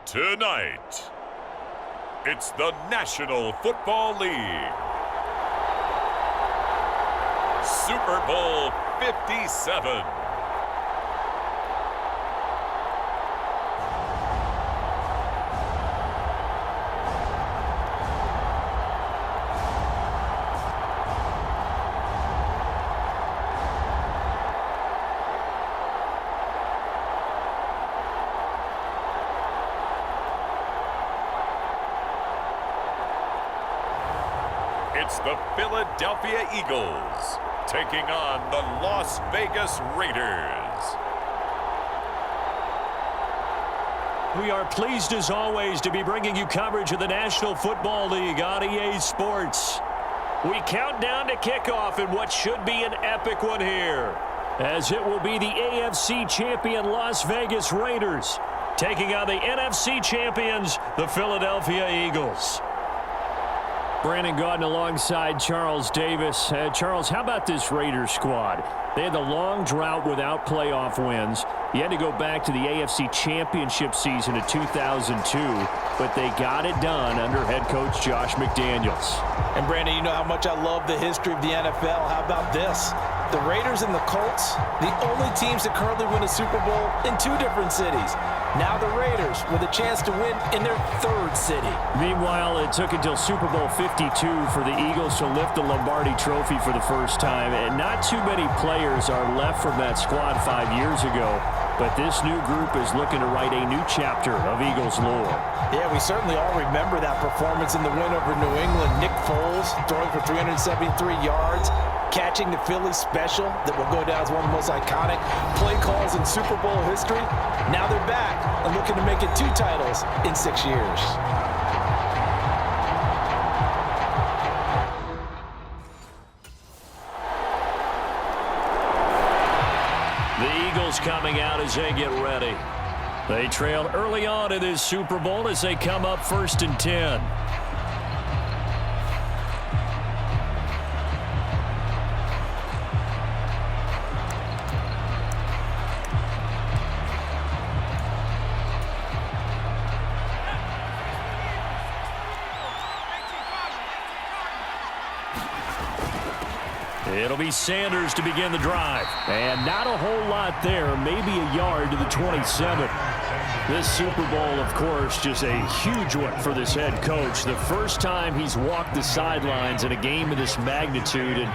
Tonight, it's the National Football League. Super Bowl 57. It's the Philadelphia Eagles taking on the Las Vegas Raiders. We are pleased as always to be bringing you coverage of the National Football League on EA Sports. We count down to kickoff in what should be an epic one here, as it will be the AFC champion Las Vegas Raiders taking on the NFC champions, the Philadelphia Eagles. Brandon Gaudin alongside Charles Davis. Charles, how about this Raiders squad? They had the long drought without playoff wins. You had to go back to the AFC Championship season of 2002, but they got it done under head coach Josh McDaniels. And Brandon, you know how much I love the history of the NFL. How about this? The Raiders and the Colts, the only teams that currently win a Super Bowl in two different cities. Now the Raiders with a chance to win in their third city. Meanwhile, it took until Super Bowl 52 for the Eagles to lift the Lombardi Trophy for the first time, and not too many players are left from that squad 5 years ago, but this new group is looking to write a new chapter of Eagles lore. Yeah, we certainly all remember that performance in the win over New England. Nick Foles throwing for 373 yards, catching the Philly special that will go down as one of the most iconic play calls in Super Bowl history. Now they're back and looking to make it 2 titles in 6 years. The Eagles coming out as they get ready. They trailed early on in this Super Bowl as they come up 1st and 10. It'll be Sanders to begin the drive. And not a whole lot there, maybe a yard to the 27. This Super Bowl, of course, just a huge one for this head coach. The first time he's walked the sidelines in a game of this magnitude. And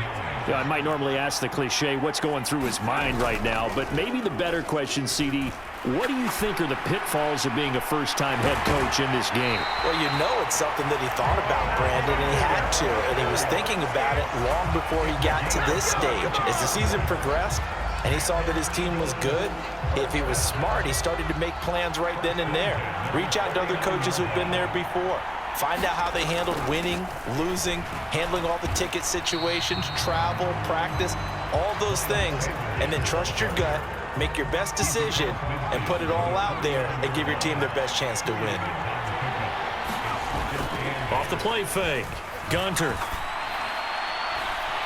I might normally ask the cliche, what's going through his mind right now? But maybe the better question, CD, what do you think are the pitfalls of being a first-time head coach in this game? Well, you know it's something that he thought about, Brandon, and he had to. And he was thinking about it long before he got to this stage. As the season progressed and he saw that his team was good, if he was smart, he started to make plans right then and there. Reach out to other coaches who've been there before. Find out how they handled winning, losing, handling all the ticket situations, travel, practice, all those things. And then trust your gut, make your best decision, and put it all out there and give your team their best chance to win. Off the play fake, Gunter.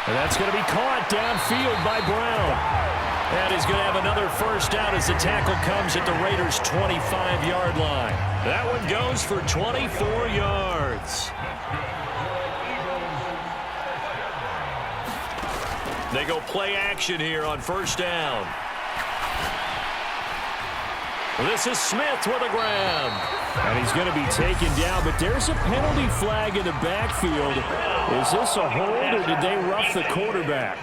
And that's going to be caught downfield by Brown. And he's going to have another first down as the tackle comes at the Raiders' 25-yard line. That one goes for 24 yards. They go play action here on first down. This is Smith with a grab. And he's going to be taken down, but there's a penalty flag in the backfield. Is this a hold, or did they rough the quarterback?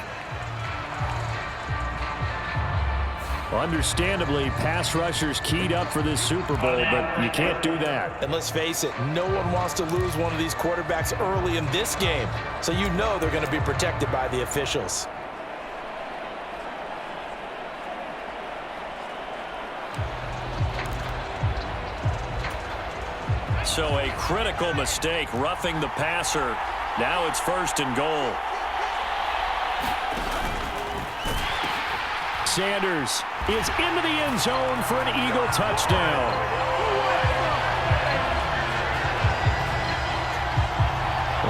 Understandably, pass rushers keyed up for this Super Bowl, but you can't do that. And let's face it, no one wants to lose one of these quarterbacks early in this game. So you know they're going to be protected by the officials. So a critical mistake, roughing the passer. Now it's 1st and goal. Sanders is into the end zone for an Eagle touchdown.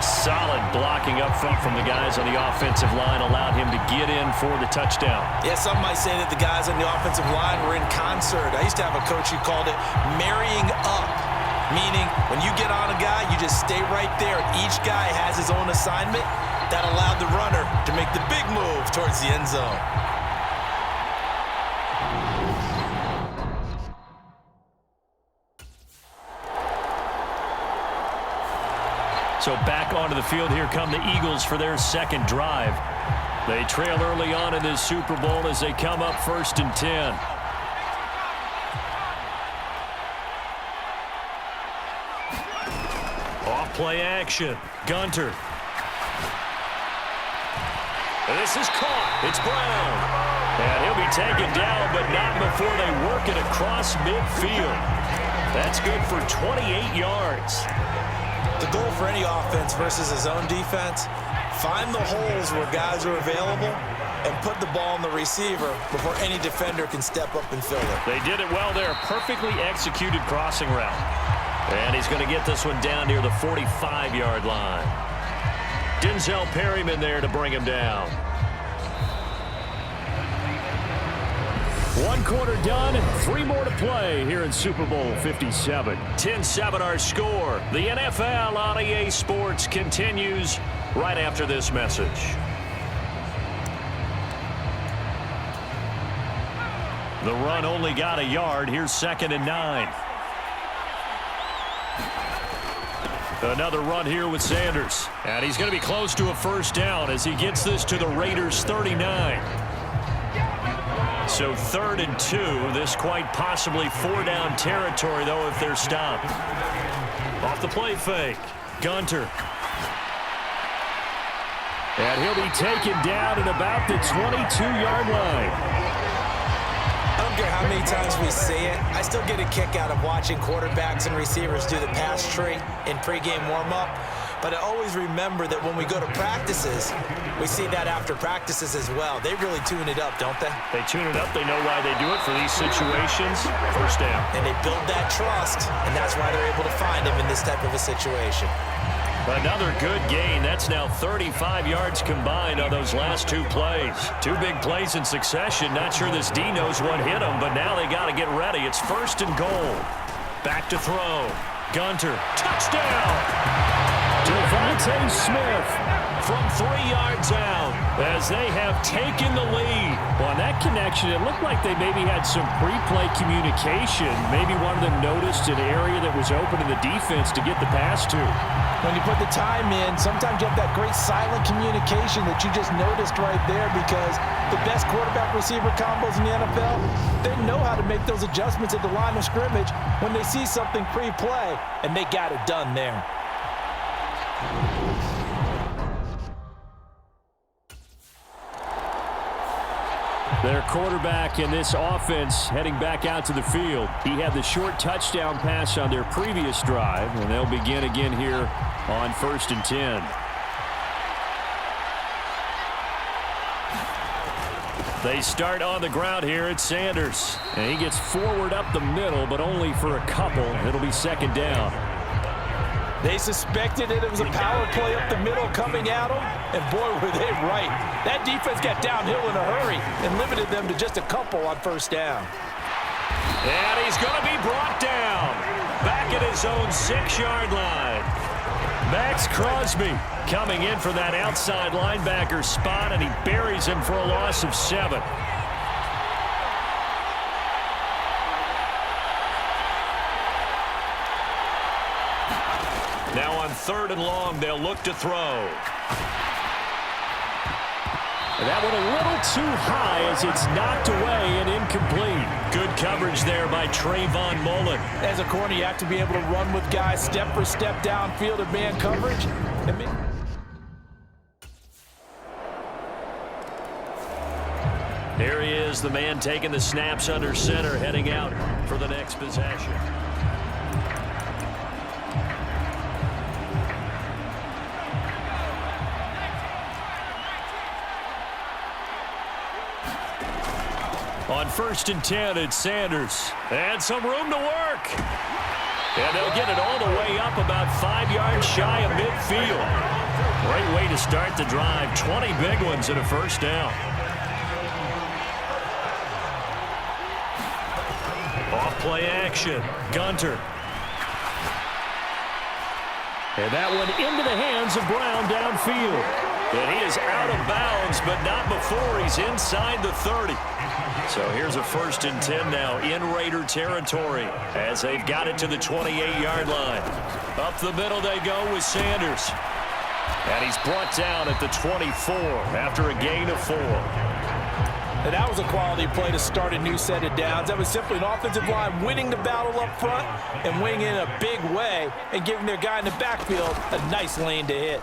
Solid blocking up front from the guys on the offensive line allowed him to get in for the touchdown. Yeah, some might say that the guys on the offensive line were in concert. I used to have a coach who called it marrying up, meaning when you get on a guy, you just stay right there, and each guy has his own assignment. That allowed the runner to make the big move towards the end zone. So back onto the field, here come the Eagles for their second drive. They trail early on in this Super Bowl as they come up 1st and 10. Off play action. Gunter. This is caught. It's Brown. And he'll be taken down, but not before they work it across midfield. That's good for 28 yards. The goal for any offense versus his own defense, find the holes where guys are available and put the ball on the receiver before any defender can step up and fill it. They did it well there. Perfectly executed crossing route. And he's going to get this one down near the 45-yard line. Denzel Perryman there to bring him down. One quarter done, 3 more to play here in Super Bowl 57. 10-7 our score. The NFL on EA Sports continues right after this message. The run only got a yard. Here's 2nd and 9. Another run here with Sanders. And he's going to be close to a first down as he gets this to the Raiders' 39. So 3rd and 2. This quite possibly 4-down territory, though, if they're stopped. Off the play fake. Gunter. And he'll be taken down at about the 22-yard line. I don't care how many times we say it, I still get a kick out of watching quarterbacks and receivers do the pass tree in pregame warm-up. But I always remember that when we go to practices, we see that after practices as well. They really tune it up, don't they? They tune it up. They know why they do it for these situations. First down. And they build that trust, and that's why they're able to find him in this type of a situation. Another good gain. That's now 35 yards combined on those last 2 plays. 2 big plays in succession. Not sure this D knows what hit him, but now they got to get ready. It's 1st and goal. Back to throw. Gunter. Touchdown! Devontae Smith from 3 yards out as they have taken the lead. On that connection, it looked like they maybe had some pre-play communication. Maybe one of them noticed an area that was open to the defense to get the pass to. When you put the time in, sometimes you have that great silent communication that you just noticed right there, because the best quarterback-receiver combos in the NFL, they know how to make those adjustments at the line of scrimmage when they see something pre-play, and they got it done there. Their quarterback in this offense heading back out to the field. He had the short touchdown pass on their previous drive, and they'll begin again here on 1st and 10. They start on the ground here at Sanders. And he gets forward up the middle, but only for a couple. It'll be 2nd down. They suspected it was a power play up the middle coming at them, and boy, were they right. That defense got downhill in a hurry and limited them to just a couple on 1st down. And he's going to be brought down back at his own 6-yard line. Max Crosby coming in for that outside linebacker spot, and he buries him for a loss of 7. Now on 3rd and long, they'll look to throw. And that one a little too high as it's knocked away and incomplete. Good coverage there by Trayvon Mullen. As a corner, you have to be able to run with guys step for step downfield and man coverage. Here he is, the man taking the snaps under center, heading out for the next possession. On 1st and 10, it's Sanders. And some room to work. And they'll get it all the way up about 5 yards shy of midfield. Great way to start the drive. 20 big ones and a first down. Off play action. Gunter. And that one into the hands of Brown downfield. And he is out of bounds, but not before he's inside the 30. So here's a 1st and 10 now in Raider territory as they've got it to the 28-yard line. Up the middle they go with Sanders. And he's brought down at the 24 after a gain of 4. And that was a quality play to start a new set of downs. That was simply an offensive line winning the battle up front and winning in a big way and giving their guy in the backfield a nice lane to hit.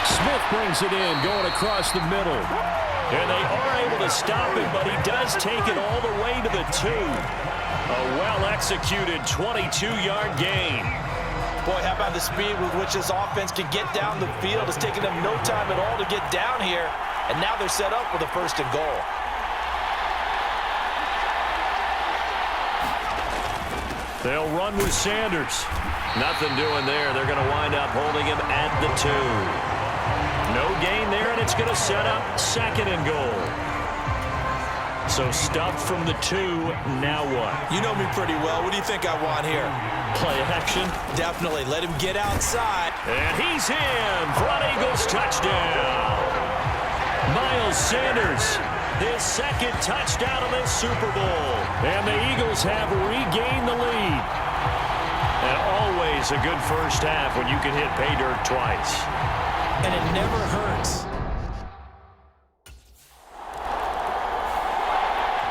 Smith brings it in, going across the middle. And they are able to stop him, but he does take it all the way to the 2. A well-executed 22-yard gain. Boy, how about the speed with which this offense can get down the field? It's taken them no time at all to get down here, and now they're set up with a 1st and goal. They'll run with Sanders. Nothing doing there. They're going to wind up holding him at the 2. No gain there, and it's going to set up 2nd and goal. So stuffed from the 2, now what? You know me pretty well. What do you think I want here? Play action? Definitely. Let him get outside. And he's in. Front Eagles touchdown. Miles Sanders, his 2nd touchdown of this Super Bowl. And the Eagles have regained the lead. And always a good first half when you can hit pay dirt twice. And it never hurts.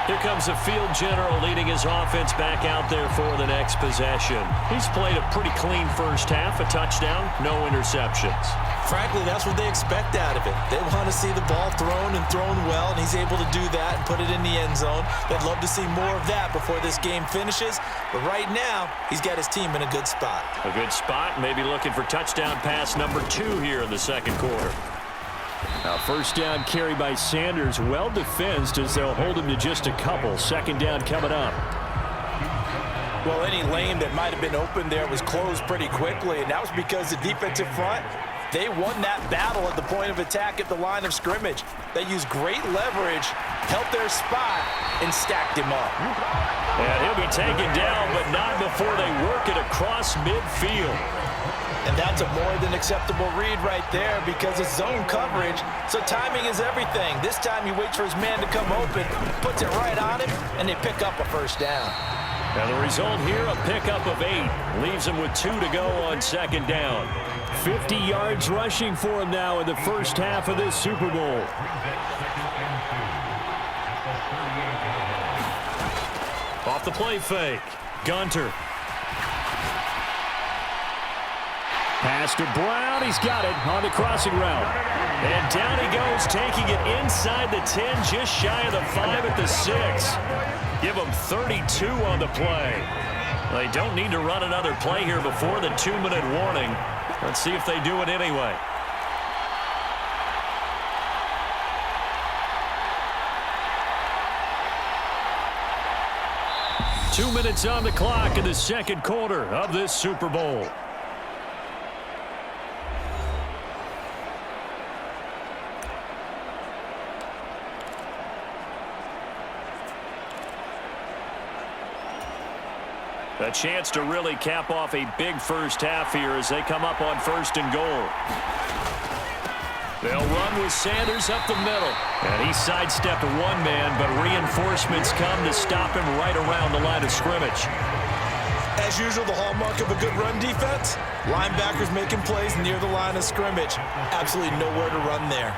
Here comes the field general leading his offense back out there for the next possession. He's played a pretty clean first half, a touchdown, no interceptions. Frankly, that's what they expect out of it. They want to see the ball thrown and thrown well, and he's able to do that and put it in the end zone. They'd love to see more of that before this game finishes, but right now, he's got his team in a good spot. A good spot, maybe looking for touchdown pass number 2 here in the 2nd quarter. Now, 1st down carry by Sanders, well defensed as they'll hold him to just a couple. 2nd down coming up. Well, any lane that might have been open there was closed pretty quickly, and that was because the defensive front, they won that battle at the point of attack at the line of scrimmage. They used great leverage, held their spot, and stacked him up. And he'll be taken down, but not before they work it across midfield. And that's a more than acceptable read right there because it's zone coverage, so timing is everything. This time he waits for his man to come open, puts it right on him, and they pick up a 1st down. And the result here, a pickup of 8. Leaves him with 2 to go on 2nd down. 50 yards rushing for him now in the first half of this Super Bowl. Off the play fake. Gunter. Pass to Brown. He's got it on the crossing route. And down he goes, taking it inside the 10, just shy of the 5 at the 6. Give them 32 on the play. They don't need to run another play here before the 2-minute warning. Let's see if they do it anyway. Two minutes on the clock in the 2nd quarter of this Super Bowl. A chance to really cap off a big first half here as they come up on 1st and goal. They'll run with Sanders up the middle. And he sidestepped one man, but reinforcements come to stop him right around the line of scrimmage. As usual, the hallmark of a good run defense, linebackers making plays near the line of scrimmage. Absolutely nowhere to run there.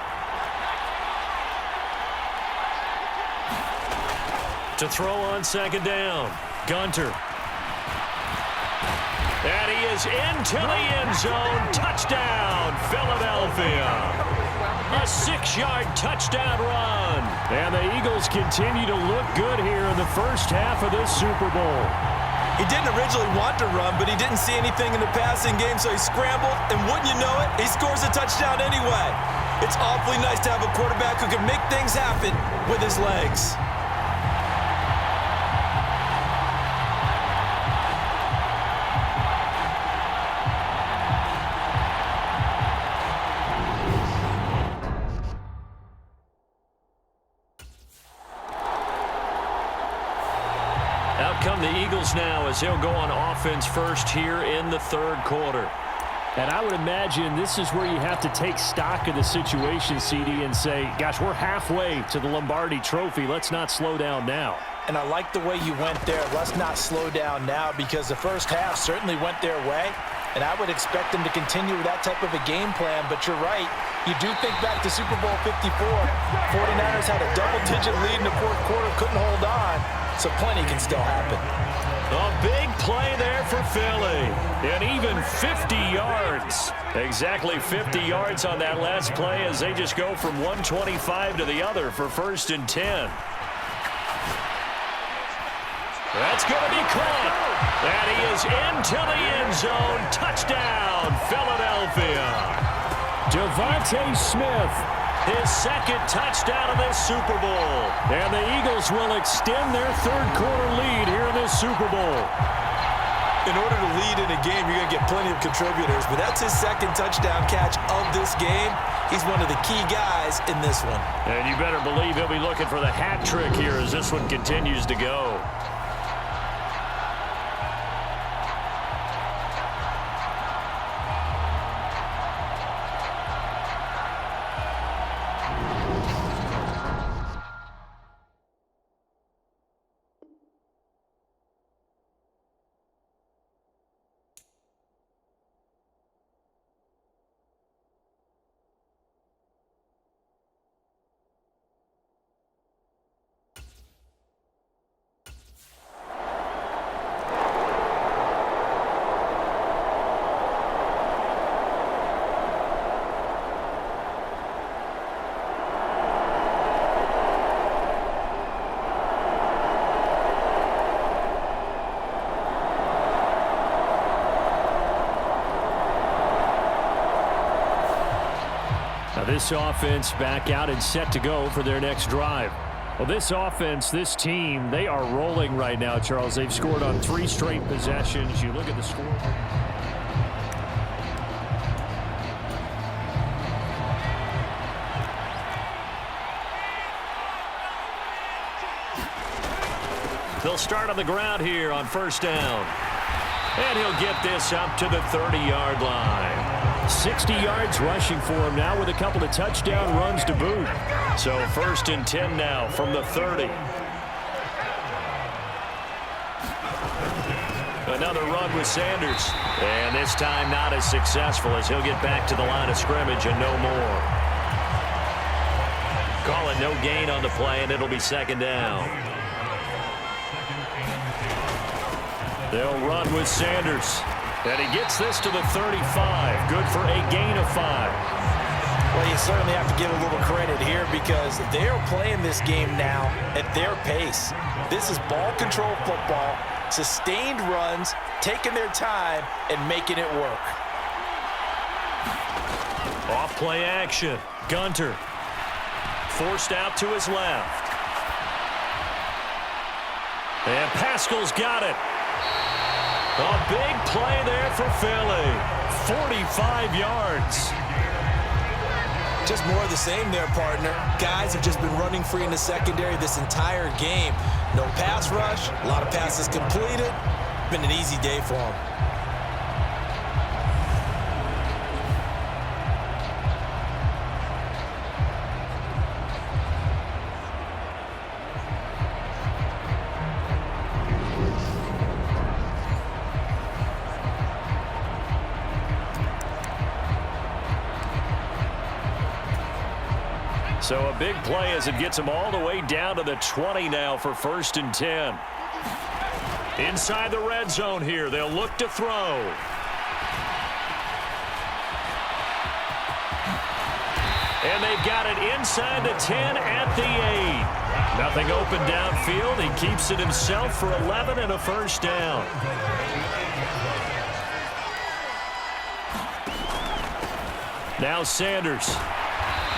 To throw on 2nd down, Gunter. And he is into the end zone. Touchdown, Philadelphia. A 6-yard touchdown run. And the Eagles continue to look good here in the first half of this Super Bowl. He didn't originally want to run, but he didn't see anything in the passing game, so he scrambled, and wouldn't you know it, he scores a touchdown anyway. It's awfully nice to have a quarterback who can make things happen with his legs. Eagles now as he'll go on offense first here in the third quarter. And I would imagine this is where you have to take stock of the situation, CD, and say, gosh, we're halfway to the Lombardi Trophy. Let's not slow down now. And I like the way you went there. Let's not slow down now, because the first half certainly went their way. And I would expect them to continue with that type of a game plan. But you're right. You do think back to Super Bowl 54. 49ers had a double-digit lead in the fourth quarter, couldn't hold on. So plenty can still happen. A big play there for Philly. And even 50 yards. Exactly 50 yards on that last play as they just go from 125 to the other for 1st and 10. That's going to be caught. And he is into the end zone. Touchdown, Philadelphia. Devontae Smith, his second touchdown of this Super Bowl. And the Eagles will extend their third quarter lead here in this Super Bowl. In order to lead in a game, you're going to get plenty of contributors, but that's his second touchdown catch of this game. He's one of the key guys in this one. And you better believe he'll be looking for the hat trick here as this one continues to go. This offense back out and set to go for their next drive. Well, this offense, this team, they are rolling right now, Charles. They've scored on 3 straight possessions. You look at the score. They'll start on the ground here on 1st down. And he'll get this up to the 30-yard line. 60 yards rushing for him now with a couple of touchdown runs to boot. So 1st and 10 now from the 30. Another run with Sanders. And this time not as successful as he'll get back to the line of scrimmage and no more. Call it no gain on the play, and it'll be 2nd down. They'll run with Sanders. And he gets this to the 35. Good for a gain of 5. Well, you certainly have to give a little credit here because they are playing this game now at their pace. This is ball control football, sustained runs, taking their time, and making it work. Off play action. Gunter. Forced out to his left. And Pascal's got it. A big play there for Philly. 45 yards. Just more of the same there, partner. Guys have just been running free in the secondary this entire game. No pass rush, a lot of passes completed. Been an easy day for them. So a big play as it gets him all the way down to the 20 now for 1st and 10. Inside the red zone here, they'll look to throw. And they've got it inside the 10 at the 8. Nothing open downfield. He keeps it himself for 11 and a 1st down. Now Sanders.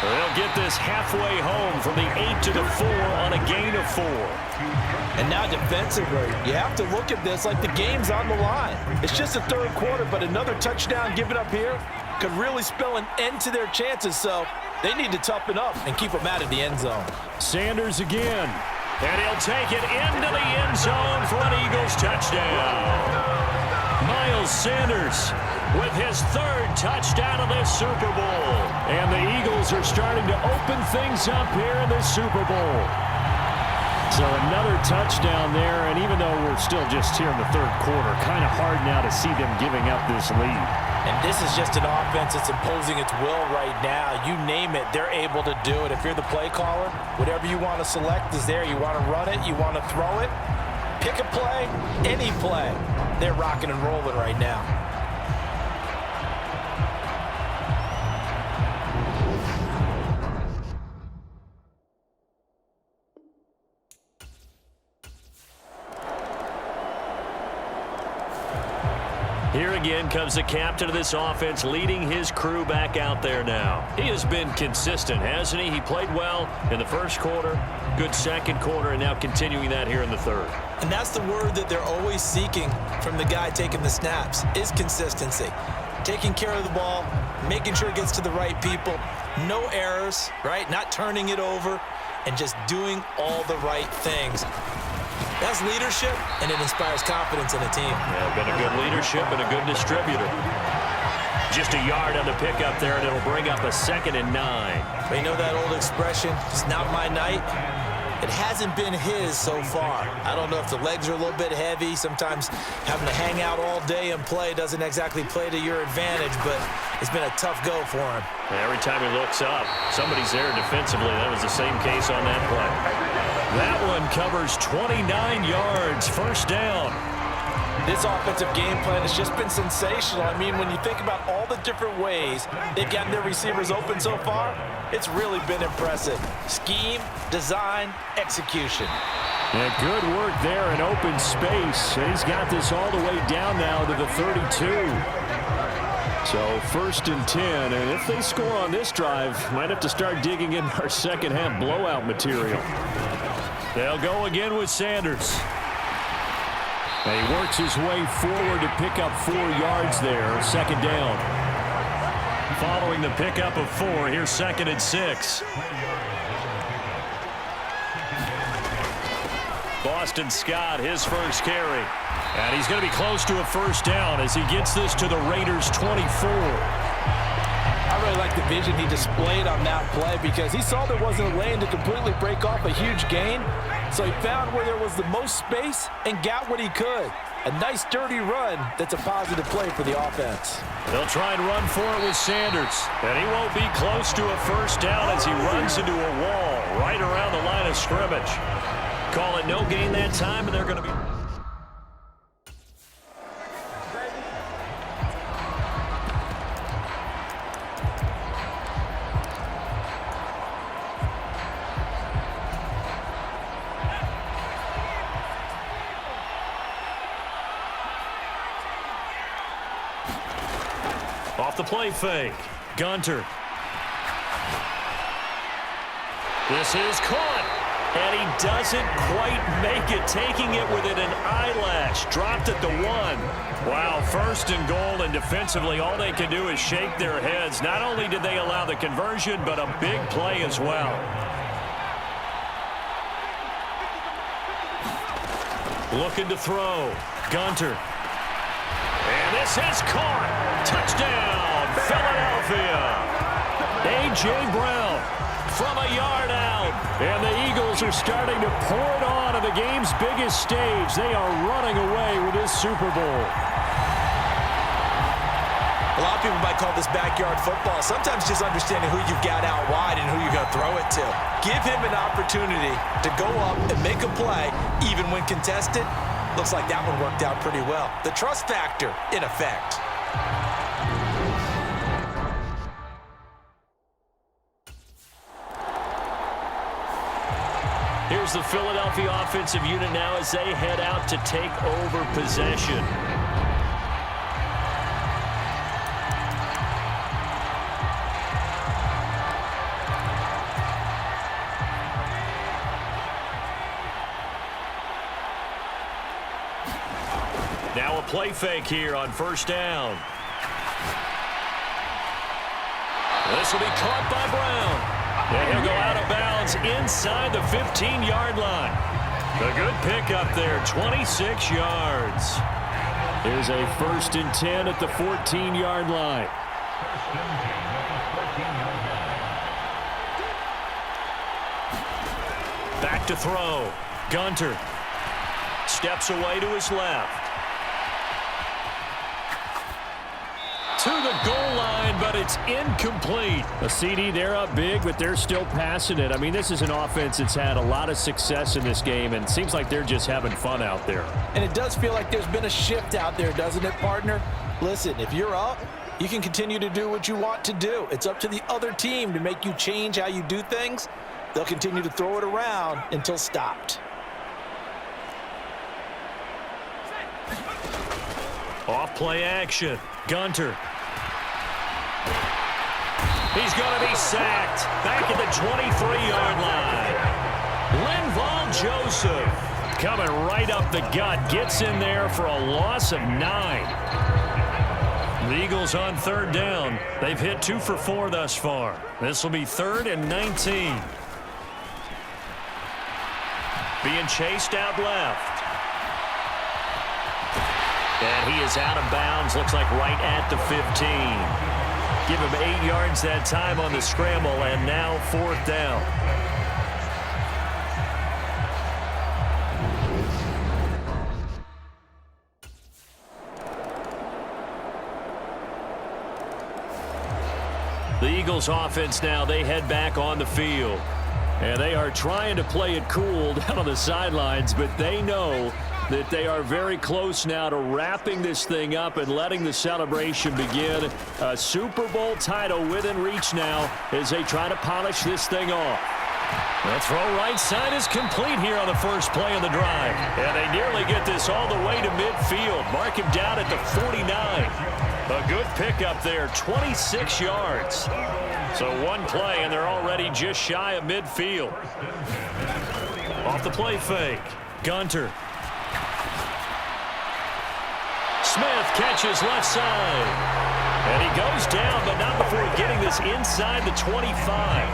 They'll get this halfway home from the 8 to the 4 on a gain of 4. And now defensively, you have to look at this like the game's on the line. It's just the 3rd quarter, but another touchdown given up here could really spell an end to their chances. So they need to toughen up and keep them out of the end zone. Sanders again. And he'll take it into the end zone for an Eagles touchdown. Miles Sanders with his third touchdown of this Super Bowl. And the Eagles are starting to open things up here in this Super Bowl. So another touchdown there, and even though we're still just here in the third quarter, kind of hard now to see them giving up this lead. And this is just an offense that's imposing its will right now. You name it, they're able to do it. If you're the play caller, whatever you want to select is there. You want to run it, you want to throw it, pick a play, any play. They're rocking and rolling right now. Here again comes the captain of this offense, leading his crew back out there now. He has been consistent, hasn't he? He played well in the first quarter, good second quarter, and now continuing that here in the third. And that's the word that they're always seeking from the guy taking the snaps, is consistency. Taking care of the ball, making sure it gets to the right people, no errors, right? Not turning it over, and just doing all the right things. That's leadership, and it inspires confidence in a team. Yeah, been a good leadership and a good distributor. Just a yard on the pickup there, and it'll bring up a 2nd and 9. But you know that old expression, it's not my night? It hasn't been his so far. I don't know if the legs are a little bit heavy. Sometimes having to hang out all day and play doesn't exactly play to your advantage, but it's been a tough go for him. Every time he looks up, somebody's there defensively. That was the same case on that play. That one covers 29 yards, first down. This offensive game plan has just been sensational. I mean, when you think about all the different ways they've gotten their receivers open so far, it's really been impressive. Scheme, design, execution. Yeah, good work there in open space. And he's got this all the way down now to the 32. So 1st and 10, and if they score on this drive, might have to start digging in our second half blowout material. They'll go again with Sanders. And he works his way forward to pick up 4 yards there, 2nd down. Following the pickup of 4, here's 2nd and 6. Boston Scott, his first carry. And he's going to be close to a first down as he gets this to the Raiders' 24. I really like the vision he displayed on that play because he saw there wasn't a lane to completely break off a huge gain. So he found where there was the most space and got what he could. A nice, dirty run that's a positive play for the offense. They'll try and run for it with Sanders. And he won't be close to a first down as he runs into a wall right around the line of scrimmage. Call it no gain that time, and they're going to be... Off the play fake. Gunter. This is caught. And he doesn't quite make it, taking it within an eyelash. Dropped at the 1. Wow, 1st and goal, and defensively all they can do is shake their heads. Not only did they allow the conversion, but a big play as well. Looking to throw. Gunter. And this is caught. Touchdown, Philadelphia. A.J. Brown from a yard out. And the Eagles are starting to pour it on the game's biggest stage. They are running away with this Super Bowl. A lot of people might call this backyard football. Sometimes just understanding who you've got out wide and who you're going to throw it to. Give him an opportunity to go up and make a play, even when contested. Looks like that one worked out pretty well. The trust factor in effect. Here's the Philadelphia offensive unit now as they head out to take over possession. Now a play fake here on 1st down. This will be caught by Brown. And he'll go out of bounds bounds inside the 15-yard line. A good pickup there, 26 yards. Here's a 1st and 10 at the 14-yard line. Back to throw. Gunter steps away to his left. To the goal line, but it's incomplete. A CD, they're up big, but they're still passing it. I mean, this is an offense that's had a lot of success in this game, and it seems like they're just having fun out there. And it does feel like there's been a shift out there, doesn't it, partner? Listen, if you're up, you can continue to do what you want to do. It's up to the other team to make you change how you do things. They'll continue to throw it around until stopped. Off play action. Gunter. He's going to be sacked. Back at the 23-yard line. Linval Joseph coming right up the gut. Gets in there for a loss of 9. The Eagles on 3rd down. They've hit 2 for 4 thus far. This will be 3rd and 19. Being chased out left. And he is out of bounds. Looks like right at the 15. Give him 8 yards that time on the scramble, and now 4th down. The Eagles offense now, they head back on the field. And they are trying to play it cool down on the sidelines, but they know that they are very close now to wrapping this thing up and letting the celebration begin. A Super Bowl title within reach now as they try to polish this thing off. The throw right side is complete here on the first play of the drive. And they nearly get this all the way to midfield. Mark him down at the 49. A good pickup there, 26 yards. So one play, and they're already just shy of midfield. Off the play fake. Gunter. Smith catches left side. And he goes down, but not before getting this inside the 25.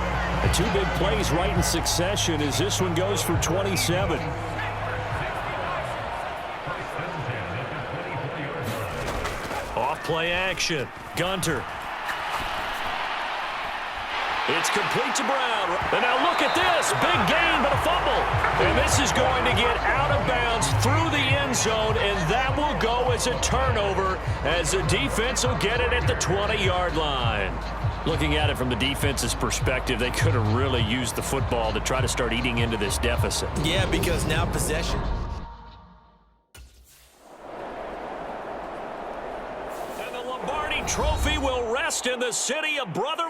The 2 big plays right in succession as this one goes for 27. Off play action. Gunter. It's complete to Brown. And now look at this. Big gain, but a fumble. And this is going to get out of bounds through the end zone, and that will go as a turnover as the defense will get it at the 20-yard line. Looking at it from the defense's perspective, they could have really used the football to try to start eating into this deficit. Yeah, because now possession. And the Lombardi Trophy will rest in the city of brotherly